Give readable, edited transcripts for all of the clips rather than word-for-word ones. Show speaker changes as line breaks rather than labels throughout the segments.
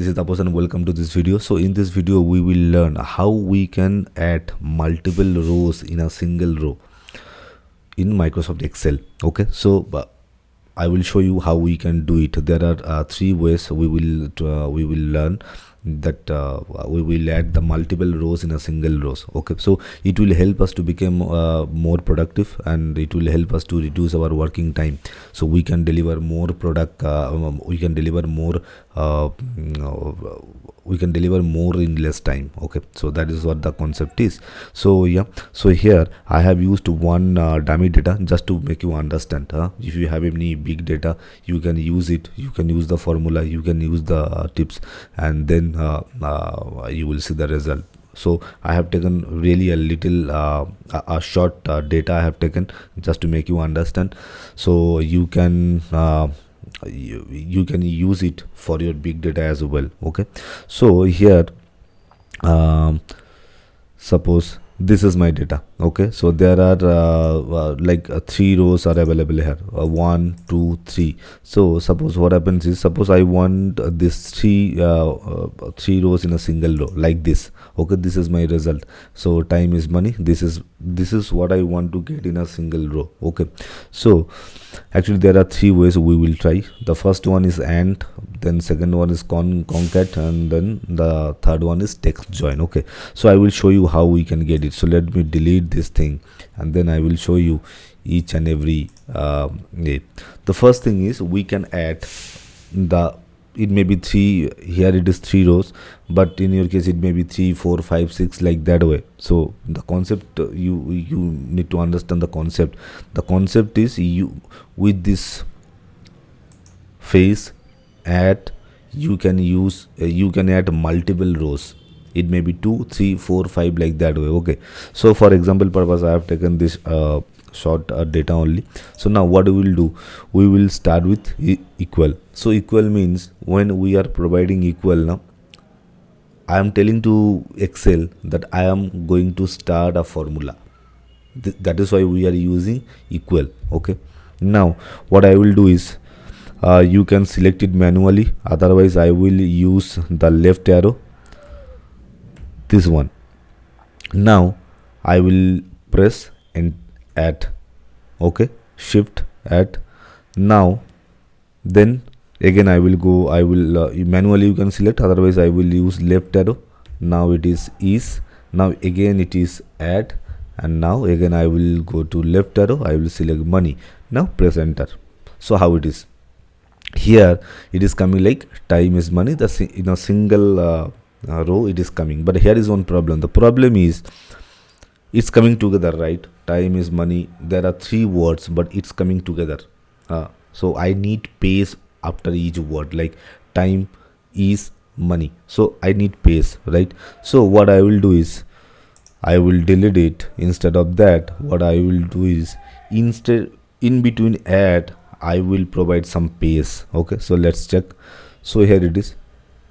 This is Tapas and welcome to this video. So in this video we will learn how we can add multiple rows in a single row in Microsoft Excel. Okay, so I will show you how we can do it. There are three ways we will learn that we will add the multiple rows in a single rows. Okay, so it will help us to become more productive, and it will help us to reduce our working time, so we can deliver more product, we can deliver more in less time. Okay, so that is what the concept is. So yeah, so here I have used one dummy data just to make you understand. If you have any big data, you can use it, you can use the formula, you can use the tips, and then you will see the result. So I have taken really a little a short data I have taken just to make you understand, so you can you can use it for your big data as well. Okay, so here suppose this is my data. Okay, so there are three rows are available here, 1 2 3. So suppose what happens is, suppose I want this three rows in a single row like this. Okay, this is my result. So time is money, this is what I want to get in a single row. Okay, so actually there are three ways we will try. The first one is AND, then second one is concat, and then the third one is text join. Okay, so I will show you how we can get it. So let me delete this thing, and then I will show you each and every the first thing is, we can add it may be three, here it is three rows, but in your case it may be 3 4 5 6, like that way. So the concept, you need to understand the concept. The concept is, you with this phase add, you can use you can add multiple rows. It may be 2 3 4 5, like that way. Okay, so for example purpose I have taken this short data only. So now what we will do, we will start with equal. So equal means, when we are providing equal, now I am telling to Excel that I am going to start a formula. That is why we are using equal. Okay, now what I will do is, you can select it manually, otherwise I will use the left arrow, this one. Now I will press and add. Okay, shift add. Now then again I will go, I will manually you can select, otherwise I will use left arrow. Now it is now again it is add, and now again I will go to left arrow, I will select money. Now press enter. So how it is, here it is coming like time is money, in a single row it is coming. But here is one problem. The problem is, it's coming together, right? Time is money, there are three words, but it's coming together. So I need space after each word, like time is money, so I need space, right? So what I will do is, I will delete it. Instead of that, what I will do is, instead in between add, I will provide some space. Okay, so let's check. So here it is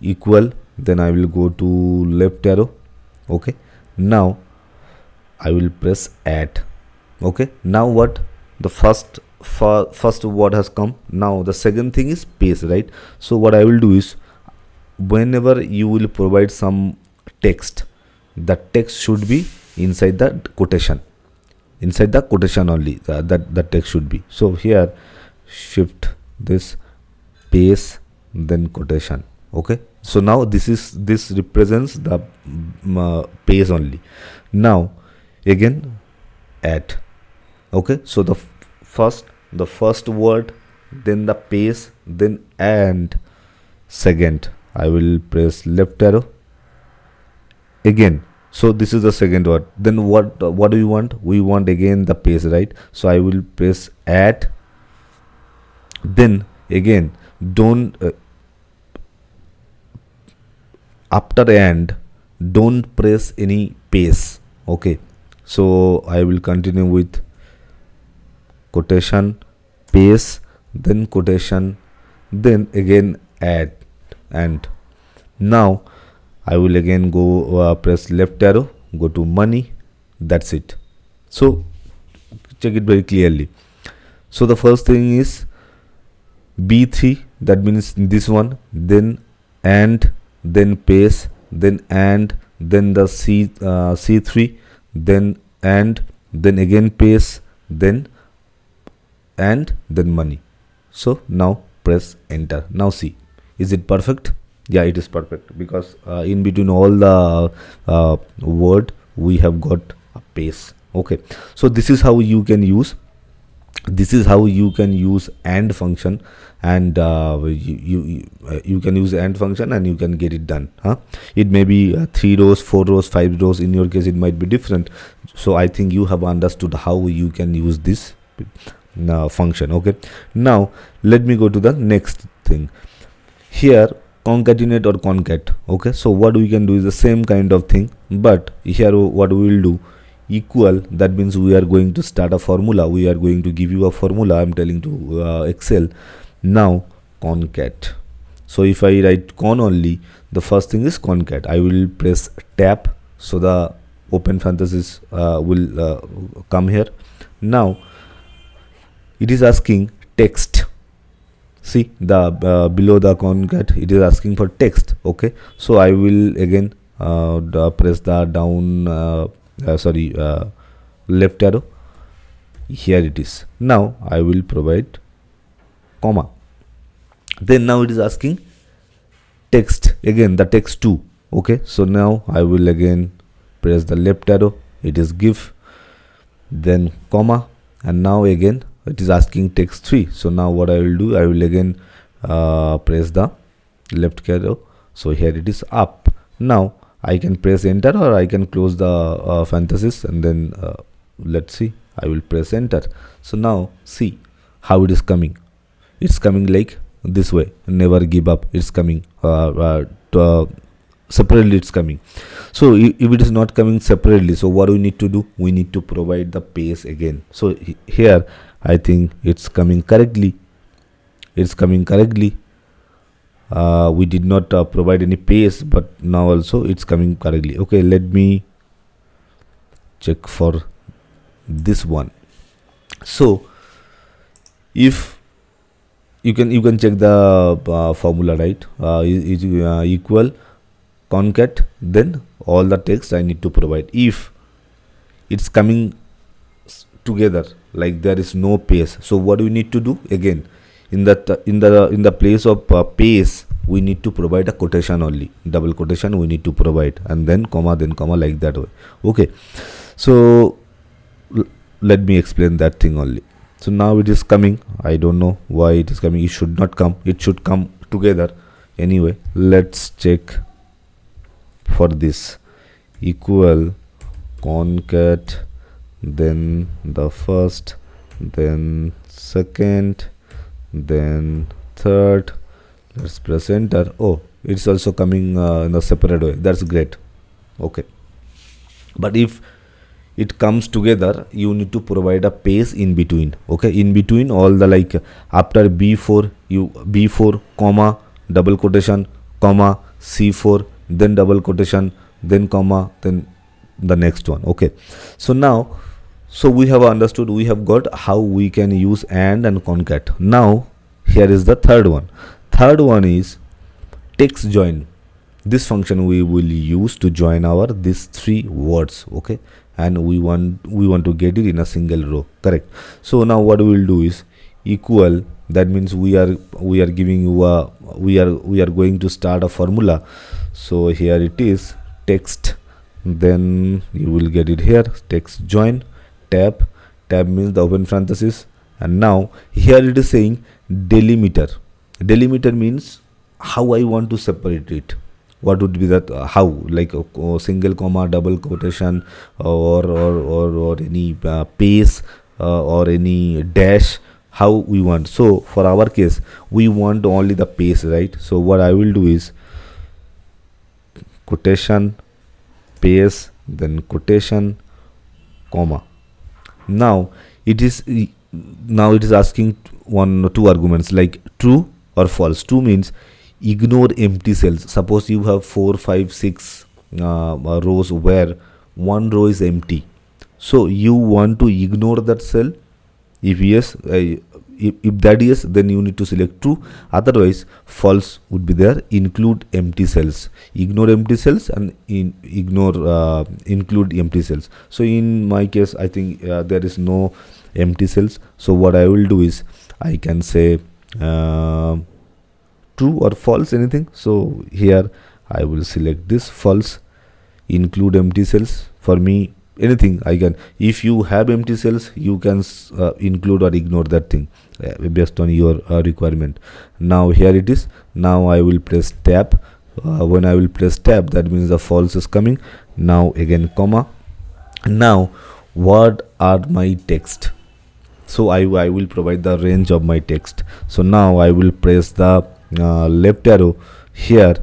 equal, then I will go to left arrow. Okay, now I will press add. Okay, now what, the first word has come. Now the second thing is space, right? So what I will do is, whenever you will provide some text, the text should be inside the quotation, only, that text should be. So here shift this space, then quotation. Okay, so now this represents the space only. Now again add. Okay, so the first word, then the space, then and second I will press left arrow again. So this is the second word. Then what do we want? We want again the space, right? So I will press add, then again don't after and don't press any space. Okay, so I will continue with quotation, space, then quotation, then again add. And now I will again go press left arrow, go to money. That's it. So check it very clearly. So the first thing is B3, that means this one, then and then pace, then and, then the C3, then and, then again pace, then and, then money. So now press enter. Now see, is it perfect? Yeah, it is perfect, because in between all the word we have got a pace. Okay, so this is how you can use AND function, and you can use AND function and you can get it done. It may be 3 rows, 4 rows, 5 rows. In your case it might be different. So I think you have understood how you can use this function. Okay, now let me go to the next thing. Here concatenate or concat. Okay, so what we can do is the same kind of thing, but here what we will do, equal, that means we are going to start a formula. We are going to give you a formula. I'm telling to Excel. Now concat. So if I write con only, the first thing is concat. I will press tab, so the open parenthesis will come here. Now it is asking text. See the below the concat, it is asking for text. Okay, so I will again press the down left arrow. Here it is. Now I will provide comma. Then now it is asking text again, the text 2. Okay, so now I will again press the left arrow. It is give, then comma, and now again it is asking text 3. So now what I will do, I will again press the left arrow. So here it is up. Now I can press enter, or I can close the parenthesis, and then let's see, I will press enter. So now see how it is coming. It's coming like this way, never give up. It's coming separately, it's coming. So if it is not coming separately, so what we need to do, we need to provide the pace again. So here I think it's coming correctly. It's coming correctly. We did not provide any pace, but now also it's coming correctly. Okay, let me check for this one. So if you can check the formula, right? Is equal concat, then all the text I need to provide. If it's coming together like there is no pace, so what do we need to do? Again, in the place of pace, we need to provide a quotation only, double quotation we need to provide, and then comma, like that way. Okay, so let me explain that thing only. So now it is coming. I don't know why it is coming. It should not come. It should come together. Anyway, let's check for this. Equal concat, then the first, then second, then third. Let's press enter. Oh, it's also coming in a separate way. That's great. Okay, but if it comes together, you need to provide a pace in between. Okay, in between all the, like after B4, you B4 comma, double quotation, comma, C4, then double quotation, then comma, then the next one. Okay, so now, so we have understood, we have got how we can use and concat. Now here is the third one. Third one is text join. This function we will use to join our these 3 words. Okay, and we want to get it in a single row. Correct. So now what we will do is equal, that means we are giving you a, we are going to start a formula. So here it is text, then you will get it here, text join, tab means the open parenthesis, and now here it is saying delimiter. Delimiter means how I want to separate it. What would be that how, like a single comma, double quotation, or any pace or any dash, how we want. So for our case we want only the pace, right? So what I will do is quotation, pace, then quotation, comma. Now it is asking 1 or 2 arguments, like true or false. True means ignore empty cells. Suppose you have 4, 5, 6 rows where 1 row is empty, so you want to ignore that cell. If yes, if that is, then you need to select true, otherwise false would be there. Include empty cells, ignore empty cells, and include empty cells. So in my case, I think there is no empty cells, so what I will do is I can say true or false, anything. So here I will select this false. Include empty cells, for me anything I can. If you have empty cells, you can include or ignore that thing based on your requirement. Now here it is. Now I will press tab. When I will press tab, that means the false is coming. Now again comma. Now what are my text? So I will provide the range of my text. So now I will press the left arrow here,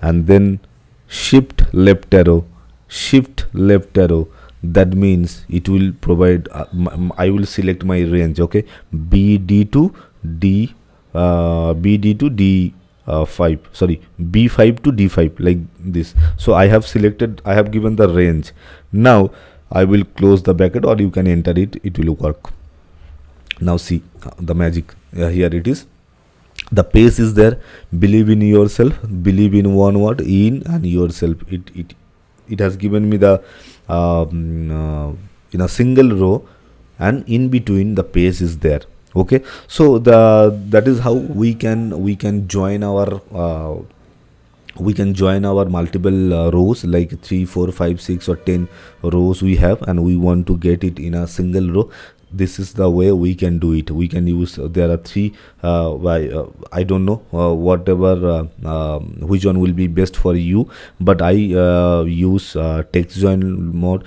and then shift left arrow, that means it will provide I will select my range. Okay, bd to d bd to d 5, sorry, b5 to d5, like this. So I have selected, I have given the range. Now I will close the bracket, or you can enter it, it will work. Now see the magic. Here it is, the pace is there. Believe in yourself, believe in one word, in and yourself. It has given me the in a single row, and in between the pace is there. Okay, so that is how we can join our multiple rows, like 3, 4, 5, 6 or 10 rows we have, and we want to get it in a single row. This is the way we can do it. We can use there are three I don't know whatever which one will be best for you, but I use text join mode.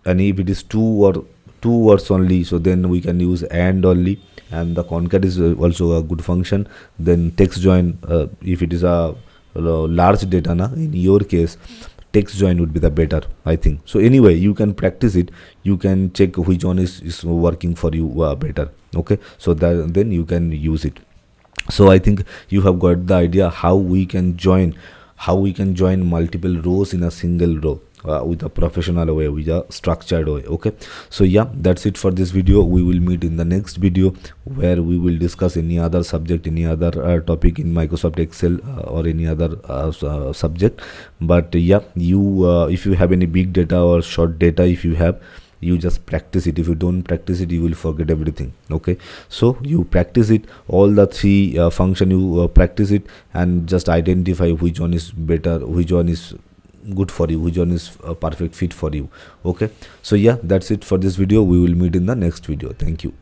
And if it is two words only, so then we can use and only, and the concat is also a good function. Then text join, if it is a large data in your case, text join would be the better, I think. So anyway, you can practice it, you can check which one is working for you better. Okay, so that then you can use it. So I think you have got the idea how we can join multiple rows in a single row with a professional way, with a structured way. Okay, so yeah, that's it for this video. We will meet in the next video, where we will discuss any other subject, any other topic in Microsoft Excel or any other subject. But yeah, you if you have any big data or short data, if you have, you just practice it. If you don't practice it, you will forget everything. Okay, so you practice it, all the three function, you practice it, and just identify which one is better, which one is good for you, which one is a perfect fit for you. Okay, so yeah, that's it for this video. We will meet in the next video. Thank you.